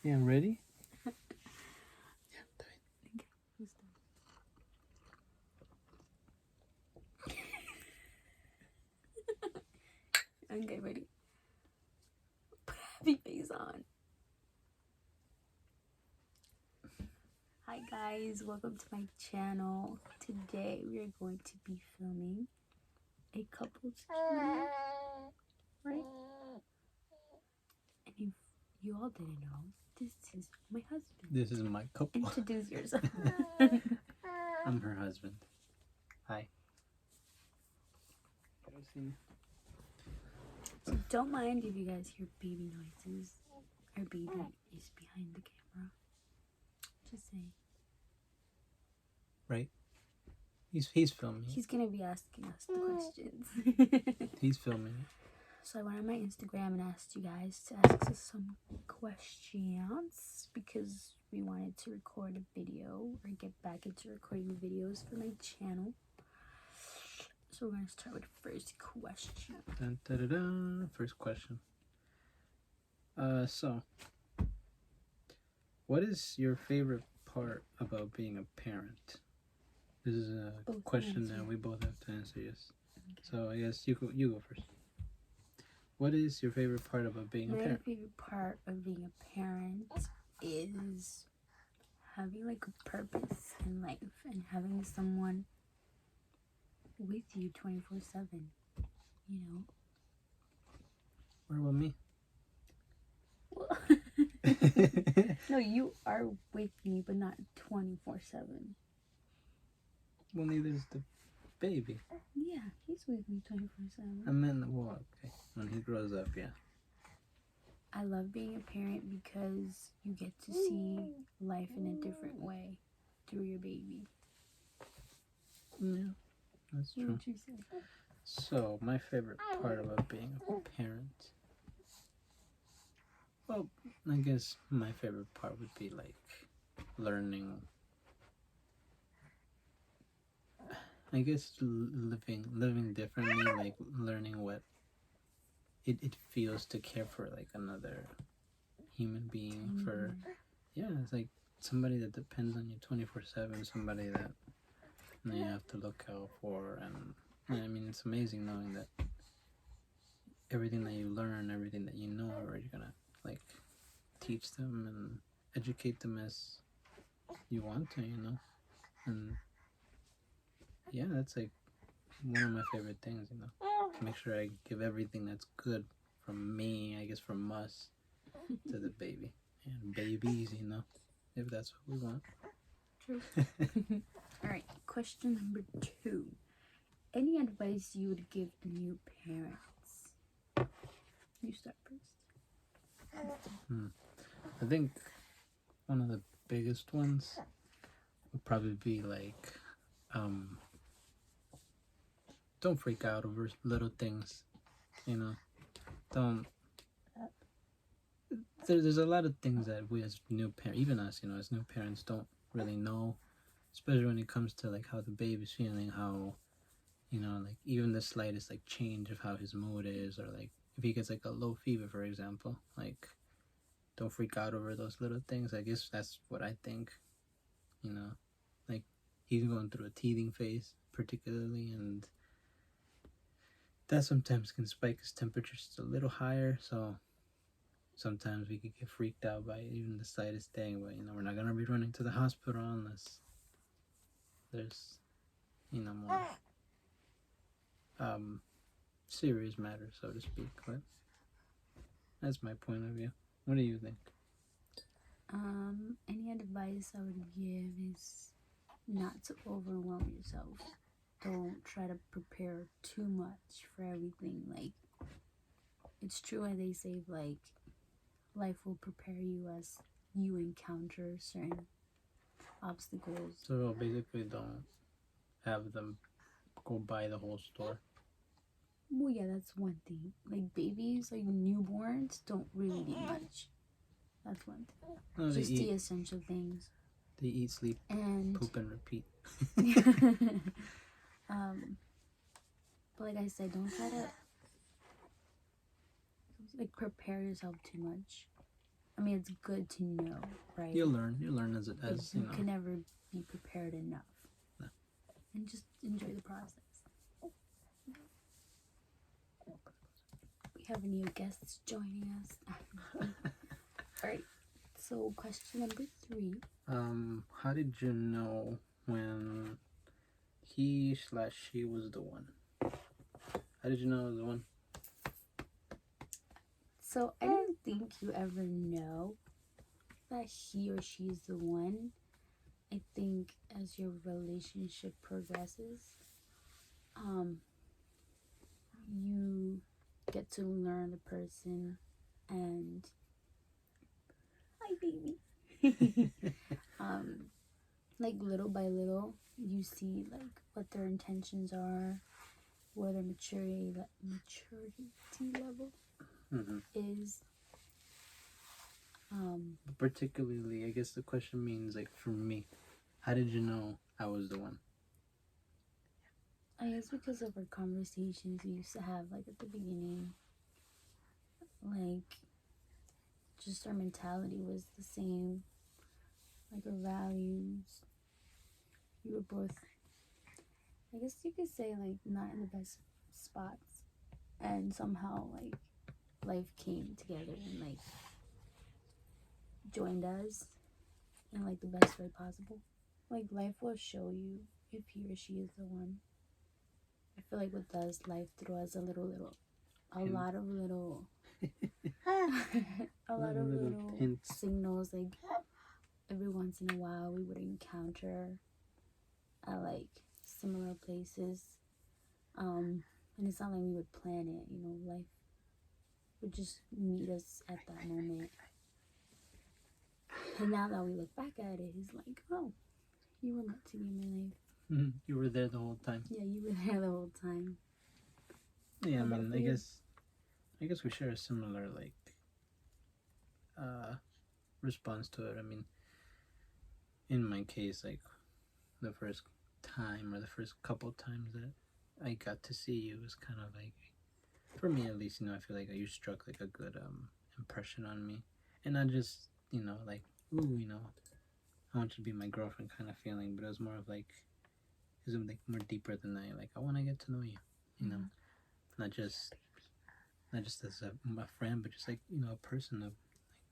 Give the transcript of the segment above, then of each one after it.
Yeah, ready? Okay, ready. Put a happy face on. Hi guys, welcome to my channel. Today we are going to be filming a couple's channel, right? And if you all didn't know, this is my husband. This is my couple. Introduce yourself. I'm her husband. Hi. So don't mind if you guys hear baby noises. Our baby is behind the camera. Just saying. Right? He's filming. He's gonna be asking us the questions. He's filming. So I went on my Instagram and asked you guys to ask us some questions because we wanted to record a video or get back into recording videos for my channel. So we're gonna start with the first question. Dun, da, da, da. First question. So what is your favorite part about being a parent? This is a question that we both have to answer, yes. Okay. So I guess you go first. What is your favorite part about being a parent? My favorite part of being a parent is having like a purpose in life and having someone with you 24/7, you know. What about me? No, you are with me, but not 24/7. Well, neither is the baby. Yeah, he's with me 24/7. I meant, well, okay, when he grows up, yeah. I love being a parent because you get to see life in a different way through your baby. Yeah, that's true. What would you say? So, my favorite part about being a parent, well, I guess my favorite part would be like learning, I guess living differently, like learning what it feels to care for like another human being. For it's like somebody that depends on you 24/7, somebody that you have to look out for. And I mean, it's amazing knowing that everything that you learn, everything that you know, you're gonna like teach them and educate them as you want to, you know. And yeah, that's like one of my favorite things, you know, to make sure I give everything that's good from me, I guess from us, to the baby and babies, you know, if that's what we want. True. All right, question number 2. Any advice you would give new parents? You start first. I think one of the biggest ones would probably be like, don't freak out over little things, you know. There's a lot of things that we as new parents, even us, you know, as new parents, don't really know, especially when it comes to like how the baby's feeling, how, you know, like even the slightest like change of how his mood is, or like if he gets like a low fever, for example, like don't freak out over those little things. I guess that's what I think, you know, like he's going through a teething phase particularly, and that sometimes can spike his temperature just a little higher, so sometimes we could get freaked out by even the slightest thing. But you know, we're not gonna be running to the hospital unless there's, you know, more serious matters, so to speak. But that's my point of view. What do you think? Any advice I would give is not to overwhelm yourself. Don't try to prepare too much for everything. Like, it's true how they say, like, life will prepare you as you encounter certain obstacles. So basically, don't have them go buy the whole store. Well, yeah, that's one thing. Like, babies, like newborns, don't really need much. That's one thing. No, just the essential things. They eat, sleep, and poop, and repeat. But like I said, don't try to like prepare yourself too much. I mean, it's good to know, right? You learn as it as you can never be prepared enough. No. And just enjoy the process. We have new guests joining us. All right. So question number 3. How did you know when he/she was the one? How did you know it was the one? So I don't think you ever know that he or she is the one. I think as your relationship progresses, you get to learn the person, and hi baby. Like little by little, you see like what their intentions are, where their maturity level is. Particularly, I guess the question means like for me, how did you know I was the one? I guess because of our conversations we used to have like at the beginning, like just our mentality was the same, like our values. We were both, I guess you could say, like not in the best spots, and somehow like life came together and like joined us in like the best way possible. Like life will show you if he or she is the one. I feel like with us, life threw us a lot of little a lot of little hints. signals, like every once in a while we would encounter at like similar places, and it's not like we would plan it, you know, life would just meet us at that moment. And now that we look back at it, he's like, oh, you were meant to be in my life. You were there the whole time. Yeah, you were there the whole time. Yeah, I mean, I guess we share a similar like response to it. I mean, in my case, like the first time or the first couple times that I got to see you was kind of like, for me at least, you know, I feel like you struck like a good impression on me, and not just, you know, like, ooh, you know, I want you to be my girlfriend kind of feeling, but it was more of like, it was like more deeper than that. Like, I want to get to know you, you know, not just as a friend, but just like, you know, a person. Of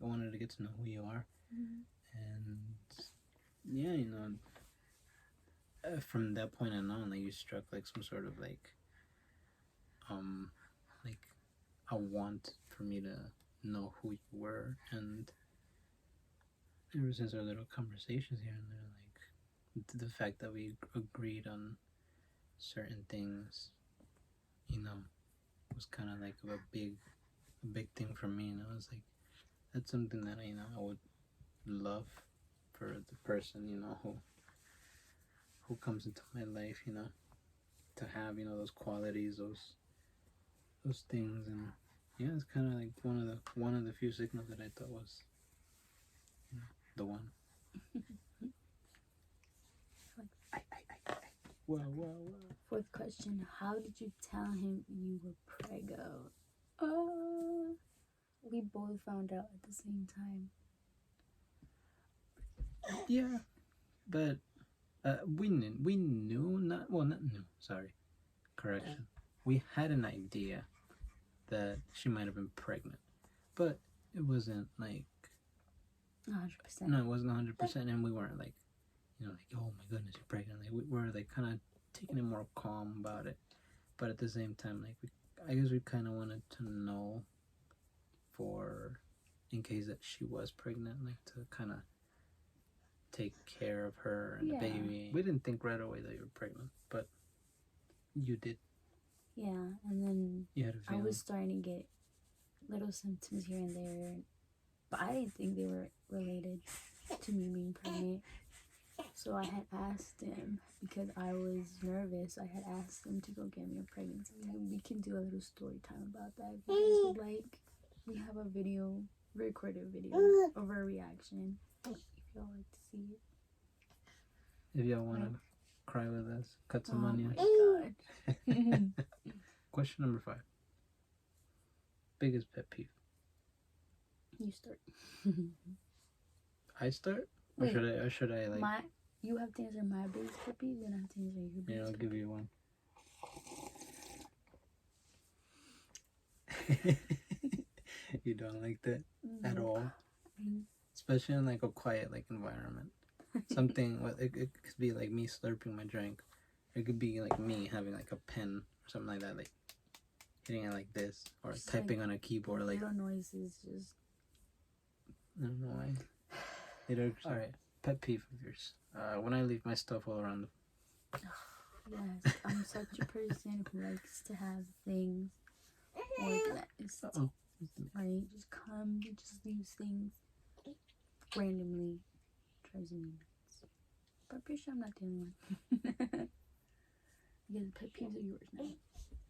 like, I wanted to get to know who you are, and yeah, you know, from that point on, like you struck like some sort of like a want for me to know who you were, and ever since our little conversations here and there, like the fact that we agreed on certain things, you know, was kind of like a big thing for me. And I was like, that's something that I would love for the person, you know, who comes into my life, you know, to have, you know, those qualities, those things. And yeah, it's kind of like one of the few signals that I thought was, you know, the one. Wow. 4th question, how did you tell him you were preggo? We both found out at the same time. Yeah, but we knew, not new, sorry, correction. We had an idea that she might have been pregnant, but it wasn't like 100%. No, it wasn't 100%, and we weren't like, you know, like, oh my goodness, you're pregnant. Like, we were like kind of taking it more calm about it, but at the same time, like, I guess we kind of wanted to know, for in case that she was pregnant, like to kind of take care of her and the baby. We didn't think right away that you were pregnant, but you did. Yeah, and then You had a I feeling. was starting to get little symptoms here and there, but I didn't think they were related to me being pregnant. So I had asked him, because I was nervous, I had asked him to go get me a pregnancy. And we can do a little story time about that if you guys would like. We have a video, recorded video of our reaction, if y'all like to see it. If y'all want to cry with us, cut some Oh onions. my god. Question number 5. Biggest pet peeve. You start. I start? Wait, Or should I like... You have to answer my biggest pet peeve, then I have to answer your biggest. Yeah, I'll give you one. You don't like that at all? Especially in like a quiet like environment. Something, it could be like me slurping my drink. It could be like me having like a pen or something like that, like hitting it like this, or just typing like on a keyboard. Like little noises, just... I don't know why. Alright, pet peeve of yours. When I leave my stuff all around the... Yes, I'm such a person who likes to have things organized. Uh-oh. Right? Just leaves things randomly. Drives me nuts. But I'm pretty sure I'm not the only one. Because pet peeves are yours now.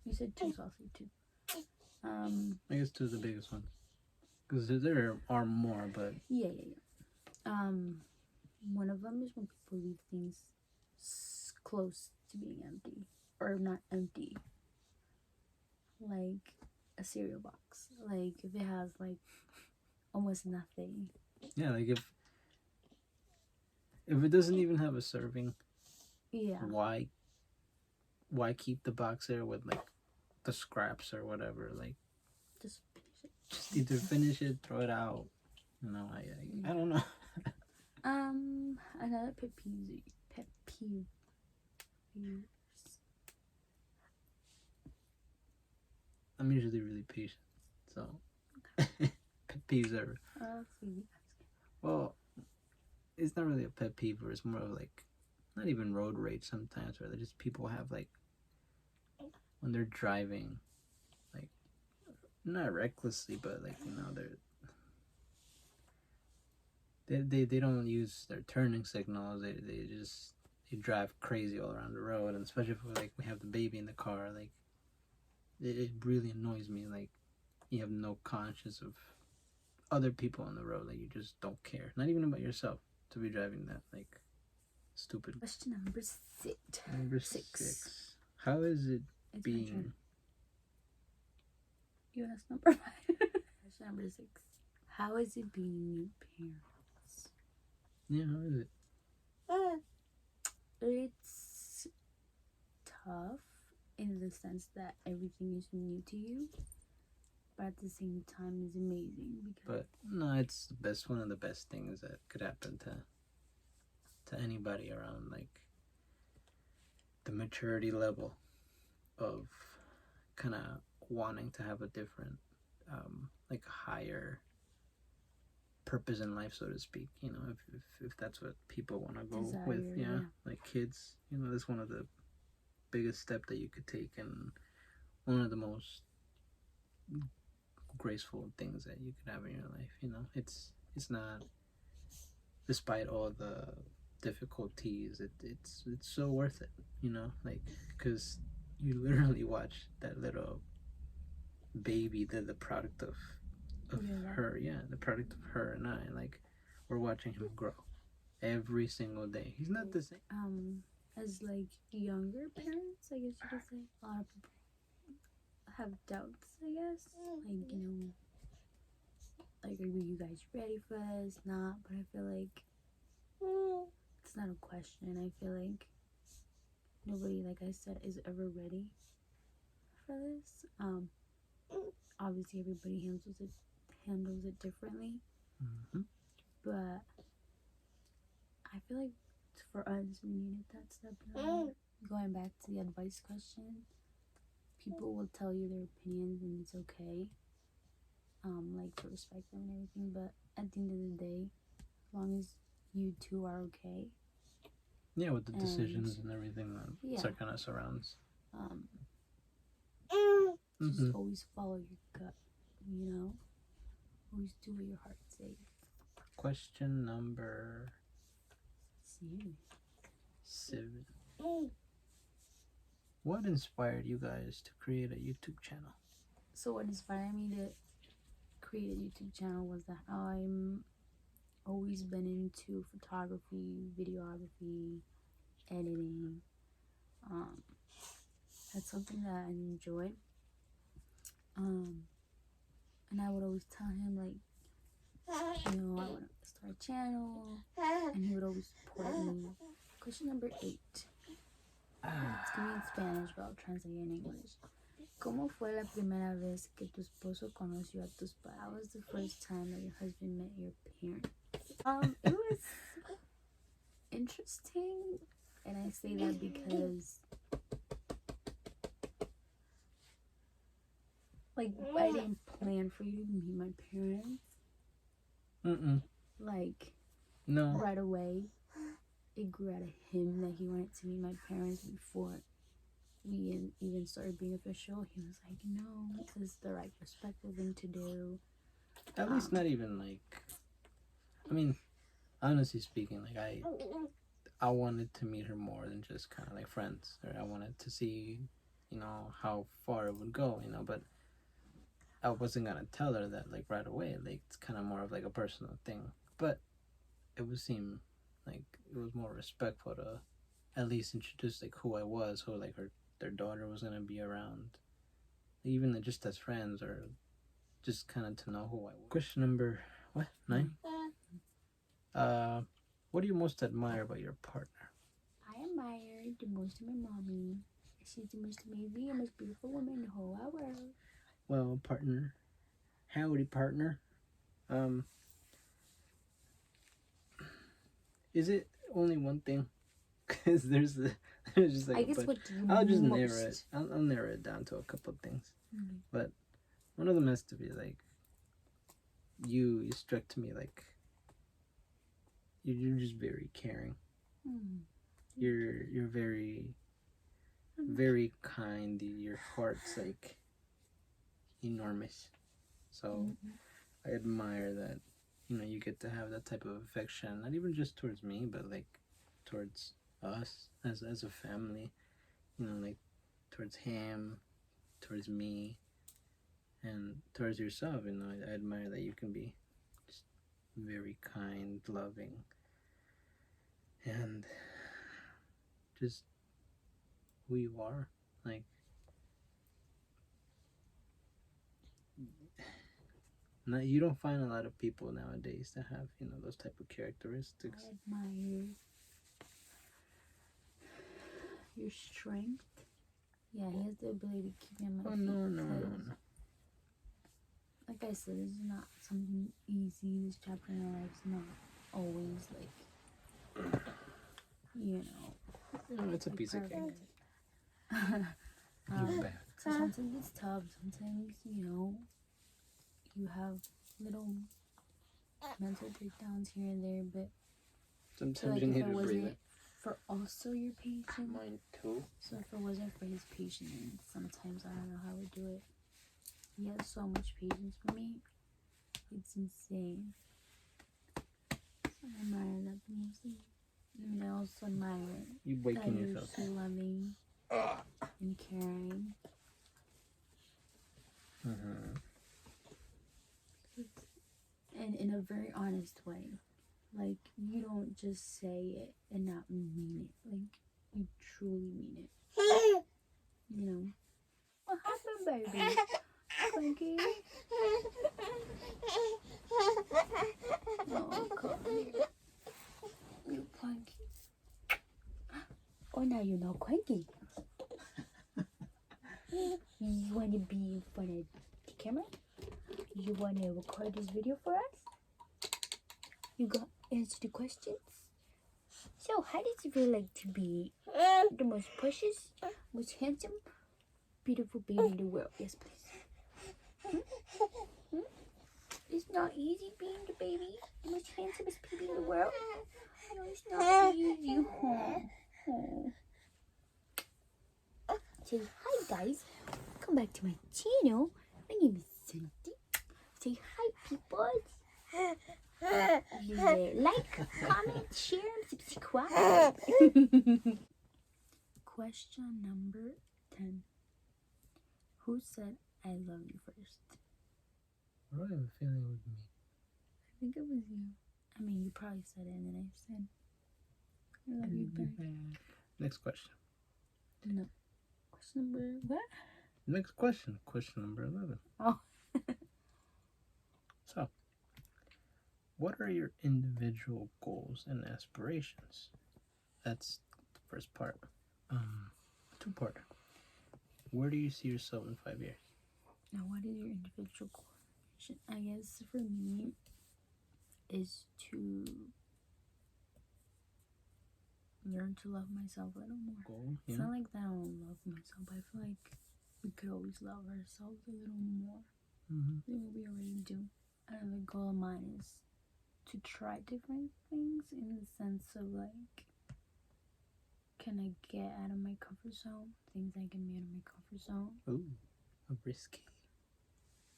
You said 2, so I'll say 2. I guess 2 is the biggest one. Because there are more, but... Yeah. One of them is when people leave things close to being empty. Or not empty. Like a cereal box. Like if it has like almost nothing. Yeah, like if it doesn't even have a serving, yeah, why keep the box there with like the scraps or whatever? Like just finish it. Just either finish it, throw it out. No, I don't know. Another pet peeve. I'm usually really patient, so pet peeves are... Well, it's not really a pet peeve, or it's more of like, not even road rage sometimes, or just people have like, when they're driving, like, not recklessly, but like, you know, they don't use their turning signals. They drive crazy all around the road, and especially if like we have the baby in the car, like it really annoys me. Like, you have no conscience of other people on the road. Like, you just don't care, not even about yourself, to be driving that like stupid. Question number 6. Number 6. How is it being... You asked number 5. Question number 6. How is it being new parents? Yeah, how is it? It's tough in the sense that everything is new to you, but at the same time is amazing. But no, it's the best, one of the best things that could happen to anybody around like the maturity level of kind of wanting to have a different like higher purpose in life, so to speak. You know, if that's what people want to go with. Yeah, like kids, you know, that's one of the biggest step that you could take, and one of the most graceful things that you could have in your life. You know, it's not, despite all the difficulties, it's so worth it. You know, like, because you literally watch that little baby, the product of her, the product of her and I. Like, we're watching him grow every single day. He's not the same. As like younger parents, I guess you could say, a lot of people have doubts, I guess. Like, you know, like, are you guys ready for this? Not, but I feel like it's not a question. I feel like nobody, like I said, is ever ready for this. Obviously everybody handles it differently. Mm-hmm. But I feel like for us, we needed that step. Going back to the advice question, people will tell you their opinions, and it's okay. Like, to respect them and everything. But at the end of the day, as long as you two are okay. Yeah, with the decisions and everything that kind of surrounds. Just always follow your gut, you know? Always do what your heart says. Question number 7. What inspired you guys to create a YouTube channel? So what inspired me to create a YouTube channel was that I'm always been into photography, videography, editing. That's something that I enjoy. And I would always tell him, like, You know, I want to start a channel, and he would always support me. Question number 8. It's gonna be in Spanish, but I'll translate it in English. ¿Cómo fue la primera vez que tu esposo conoció a tus padres? How was the first time that your husband met your parents? It was interesting, and I say that because, like, I didn't plan for you to meet my parents. Like, No. right away, it grew out of him that he wanted to meet my parents before we even started being official. He was like, no, this is the right respectful thing to do. At least not even like, I mean, honestly speaking, like I wanted to meet her more than just kind of like friends, or I wanted to see, you know, how far it would go, you know, but I wasn't gonna tell her that like right away. Like it's kind of more of like a personal thing, but it would seem like it was more respectful to at least introduce like who I was, who like their daughter was gonna be around, even just as friends, or just kind of to know who I was. Question number 9. What do you most admire about your partner? I admire the most of my mommy. She's the most amazing and most beautiful woman in the whole wide world. Well, partner, howdy, partner. Is it only one thing? Because there's just like I guess what do you I'll just most... narrow it. I'll narrow it down to a couple of things. Mm-hmm. But one of them has to be like you struck to me like you're just very caring. Mm-hmm. You're very kind. Your heart's like enormous. So I admire that, you know, you get to have that type of affection, not even just towards me, but like towards us as a family, you know, like towards him, towards me, and towards yourself. You know, I admire that you can be just very kind, loving, and just who you are. Like, you don't find a lot of people nowadays that have, you know, those type of characteristics. I admire your strength. Yeah, he has the ability to keep me on my feet. No. Like I said, this is not something easy. This chapter in our life's not always like, you know, it's a piece of cake. So sometimes it's tough. Sometimes, you know, you have little mental breakdowns here and there, but sometimes you need to breathe it. For also your patience. Mine too. So if it wasn't for his patience, sometimes I don't know how I would do it. He has so much patience for me. It's insane. So I admire that mostly. And I also admire you waking that yourself. you're so loving and caring. And in a very honest way. Like, you don't just say it and not mean it. Like, you truly mean it. You know? What happened, baby? Cranky? Oh, come here. You cranky. Oh, now you're not cranky. You want to be in front of the camera? You want to record this video for us? You got answer the questions? So, how does it feel like to be the most precious, most handsome, beautiful baby in the world? Yes, please. It's not easy being the baby, the most handsomest baby in the world. No, it's not easy. Say hi, guys. Welcome back to my channel. My name is Santi. Say hi, people. Like, comment, share, and subscribe. Question number 10. Who said I love you first? What do I have a feeling it was me? I think it was you. I mean, you probably said it, and then I said I love you back. Next question. No. Question number what? Next question. Question number 11. Oh. So, what are your individual goals and aspirations? That's the first part. Two-part. Where do you see yourself in 5 years? Now, what is your individual goal? I guess for me is to learn to love myself a little more. Goal, It's not like that I don't love myself, but I feel like we could always love ourselves a little more than what we already do. Another goal of mine is to try different things in the sense of like, can I get out of my comfort zone? Things that get me out of my comfort zone. Ooh, risky.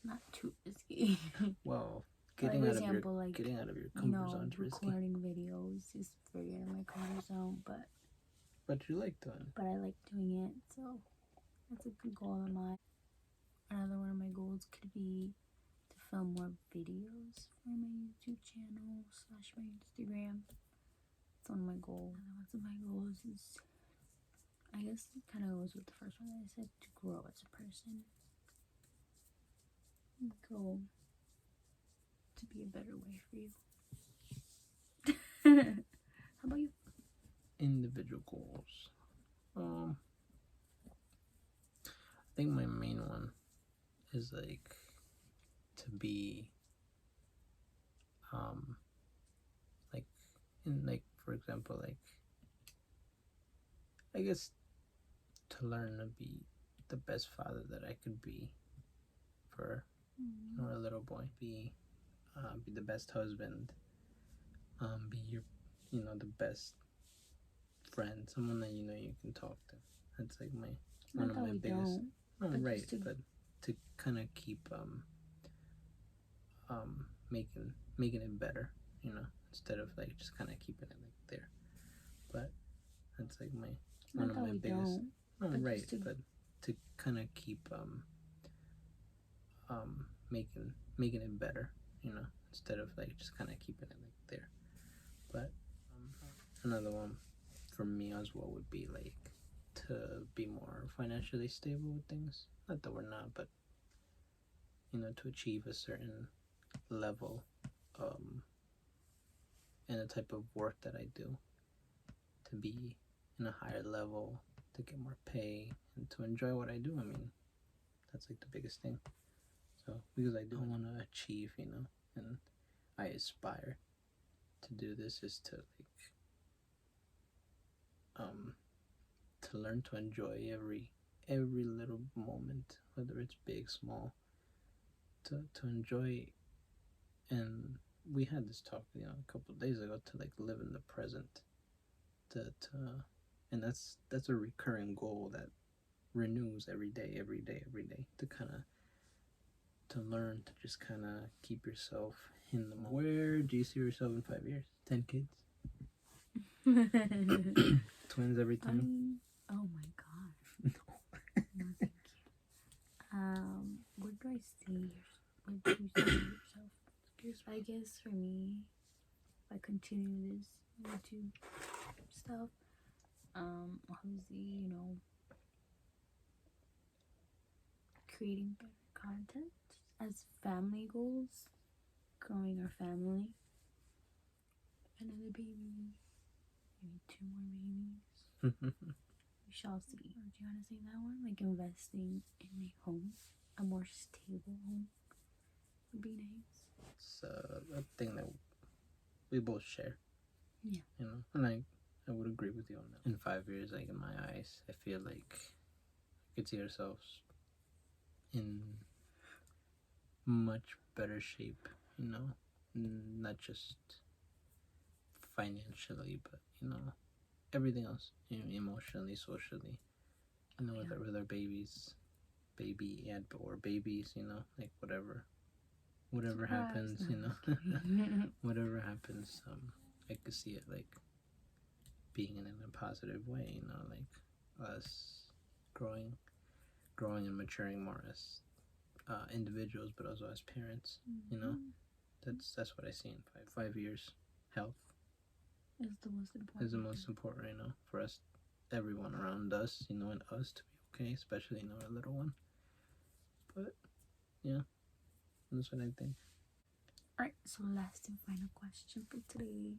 Not too risky. Well, Like, getting for out example, of your comfort zone is risky. recording videos is very out of my comfort zone, But you like doing it. but I like doing it, so that's a good goal of mine. Another one of my goals could be to film more videos for my YouTube channel / my Instagram. It's one of my goals. One of my goals is, I guess it kind of goes with the first one that I said, to grow as a person. Go to be a better way for you. How about you? Individual goals. I think my main one is like to be like in, like, for example, like, I guess to learn to be the best father that I could be for a little boy. Be the best husband. Be your, the best friend, someone that you can talk to. That's like one of my biggest. Oh, right, but to kind of keep making it better, instead of like just kind of keeping it like there. But that's like one of my biggest. Oh, right, but to kind of keep making it better, instead of like just kind of keeping it like there. But another one for me as well would be like to be more financially stable with things. Not that we're not, but to achieve a certain level in the type of work that I do, to be in a higher level, to get more pay, and to enjoy what I do. I mean, that's like the biggest thing. So because I do want to achieve, and I aspire to do this, is to like to learn to enjoy every little moment, whether it's big, small, to enjoy. And we had this talk, a couple of days ago, to like live in the present, and that's a recurring goal that renews every day, to kind of to learn to just kind of keep yourself in the moment. Where do you see yourself in 5 years? 10 kids? Twins every time? Oh my god. No, thank you. Where do I see yourself? I guess for me, if I continue this YouTube stuff, obviously, creating better content as family goals, growing our family, another baby, maybe 2 more babies. We shall see. Or do you want to say that one? Like investing in a home, a more stable home, would be nice. It's a thing that we both share. Yeah. And I would agree with you on that. In 5 years, like, in my eyes, I feel like we could see ourselves in much better shape, not just financially, but everything else, emotionally, socially, with our babies, or babies, like whatever Surprise. happens, whatever happens, I could see it like being in a positive way, like us growing and maturing more as individuals, but also as parents. That's what I see in 5 years. Health is the most important. For us, everyone around us, and us to be okay, especially our little one. But yeah, that's what I think. Alright, so last and final question for today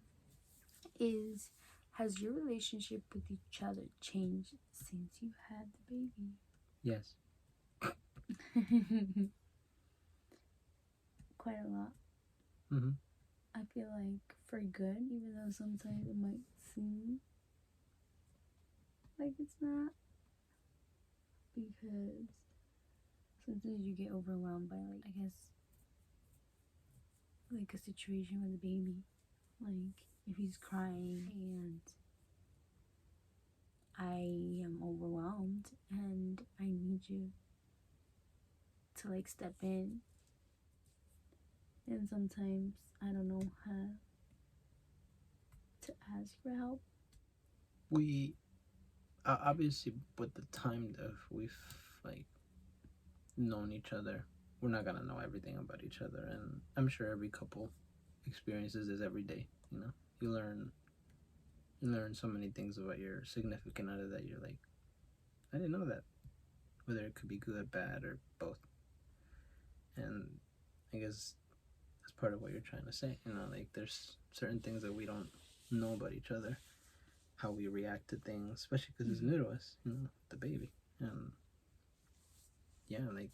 is, has your relationship with each other changed since you had the baby? Yes. Quite a lot. Mm-hmm. I feel like for good, even though sometimes it might seem like it's not, because sometimes you get overwhelmed by, like, I guess, like a situation with a baby. Like, if he's crying and I am overwhelmed and I need you to, like, step in, and sometimes I don't know how to ask for help. We obviously, with the time that we've like known each other, we're not gonna know everything about each other, and I'm sure every couple experiences this every day. You know, you learn so many things about your significant other that you're like, I didn't know that. Whether it could be good, bad, or both. And I guess that's part of what you're trying to say. You know, like there's certain things that we don't know about each other, how we react to things, especially because it's new to us. You know, the baby, and yeah, like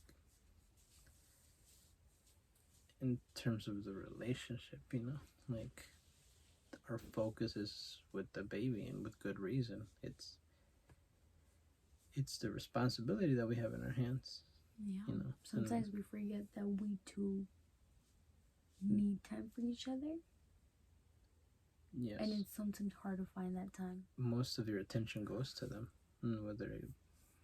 in terms of the relationship, you know, like our focus is with the baby, and with good reason. It's the responsibility that we have in our hands. Yeah. You know, sometimes we forget that we too need time for each other. Yes. And it's sometimes hard to find that time. Most of your attention goes to them, whether it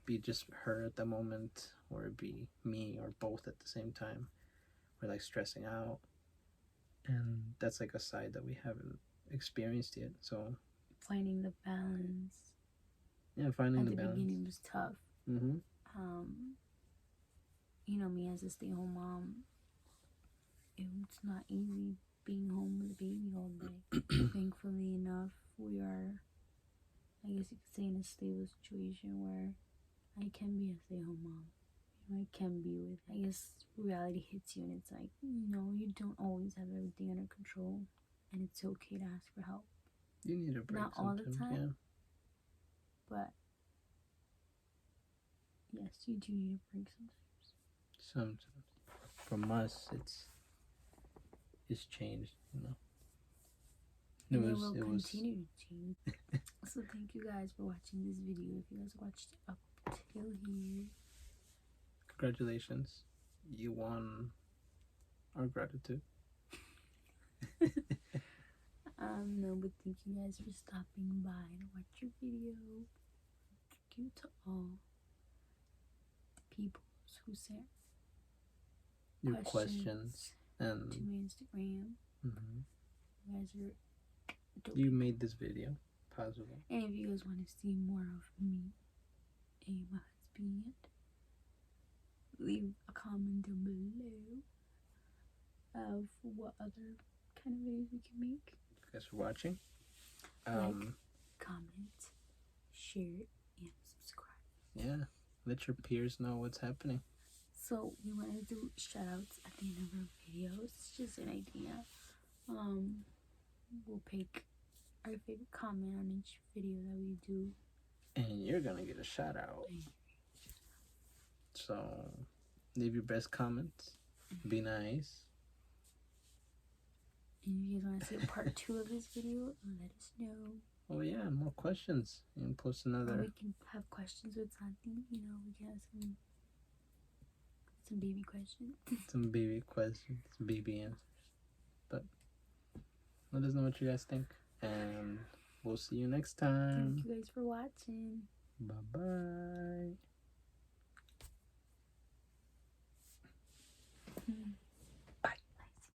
be just her at the moment, or it be me, or both at the same time. We're like stressing out, and that's like a side that we haven't experienced yet. So finding the balance. Yeah, finding the balance. At the beginning was tough. Mm-hmm. You know, me as a stay-home mom, it's not easy being home with a baby all day. Thankfully enough, we are, I guess you could say, in a stable situation where I can be a stay-home mom. You know, I can be with, I guess reality hits you and it's like, no, you don't always have everything under control, and it's okay to ask for help. You need a break. Not all the time, but yes, you do need a break sometimes. From us, it's changed, you know. And it will continue to change. So thank you guys for watching this video. If you guys watched up till here, congratulations, you won our gratitude. No, but thank you guys for stopping by to watch your video. Thank you to all people who sent your questions and to my Instagram. Mm-hmm. You guys are dope. You made this video possible. And if you guys want to see more of me and my husband, leave a comment down below of what other kind of videos we can make. Thanks for watching. Like, comment, share, and subscribe. Yeah, let your peers know what's happening. So we want to do shout outs at the end of our videos. It's just an idea. We'll pick our favorite comment on each video that we do, and you're gonna get a shout out. So leave your best comments. Be nice. And if you guys want to see a part 2 of this video, let us know. Oh yeah, more questions. You can post another. Or we can have questions with Santi. You know, we can have some baby questions. Some baby questions, baby answers. But let us know what you guys think, and we'll see you next time. Thank you guys for watching. Bye bye.